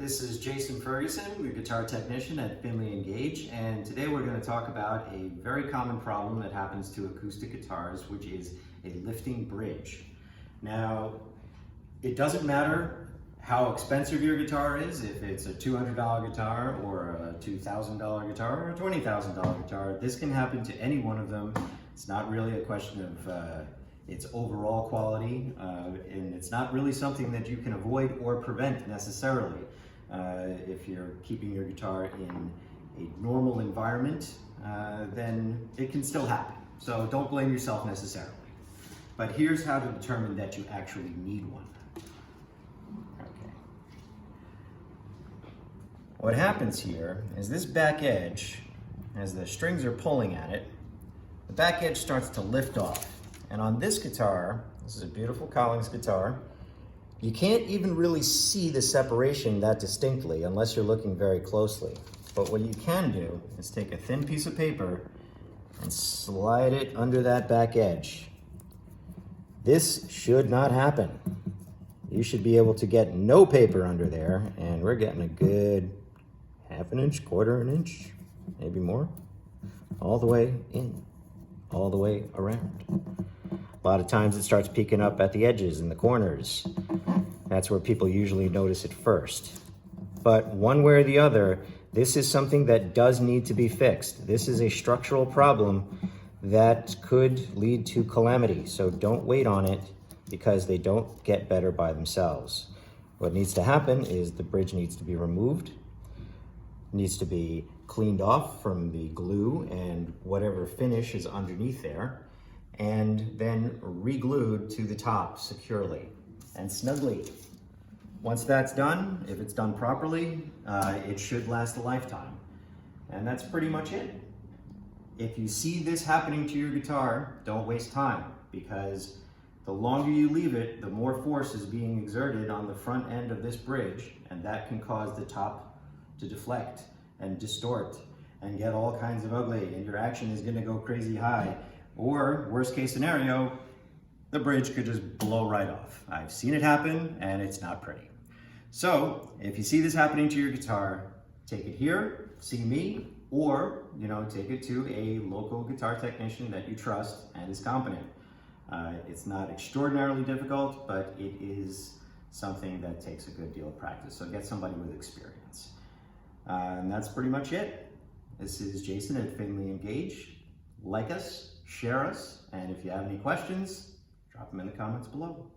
This is Jason Ferguson, your guitar technician at Finley & Gage, and today we're going to talk about a very common problem that happens to acoustic guitars, which is a lifting bridge. Now, it doesn't matter how expensive your guitar is, if it's a $200 guitar or a $2,000 guitar or a $20,000 guitar, this can happen to any one of them. It's not really a question of its overall quality, and it's not really something that you can avoid or prevent necessarily. If you're keeping your guitar in a normal environment, then it can still happen. So don't blame yourself necessarily. But here's how to determine that you actually need one. Okay. What happens here is this back edge, as the strings are pulling at it, the back edge starts to lift off. And on this guitar, this is a beautiful Collings guitar, you can't even really see the separation that distinctly unless you're looking very closely. But what you can do is take a thin piece of paper and slide it under that back edge. This should not happen. You should be able to get no paper under there, and we're getting a good half an inch, quarter an inch, maybe more, all the way in, all the way around. A lot of times it starts peeking up at the edges and the corners. That's where people usually notice it first. But one way or the other, this is something that does need to be fixed. This is a structural problem that could lead to calamity. So don't wait on it because they don't get better by themselves. What needs to happen is the bridge needs to be removed, needs to be cleaned off from the glue and whatever finish is underneath there, and then re-glued to the top securely and snugly. Once that's done, if it's done properly, it should last a lifetime. And that's pretty much it. If you see this happening to your guitar, don't waste time, because the longer you leave it, the more force is being exerted on the front end of this bridge, and that can cause the top to deflect and distort and get all kinds of ugly, and your action is gonna go crazy high. Or, worst case scenario, the bridge could just blow right off. I've seen it happen, and it's not pretty. So, if you see this happening to your guitar, take it here, see me, or take it to a local guitar technician that you trust and is competent. It's not extraordinarily difficult, but it is something that takes a good deal of practice. So get somebody with experience. And that's pretty much it. This is Jason at Finley & Gage. Like us, share us, and if you have any questions, drop them in the comments below.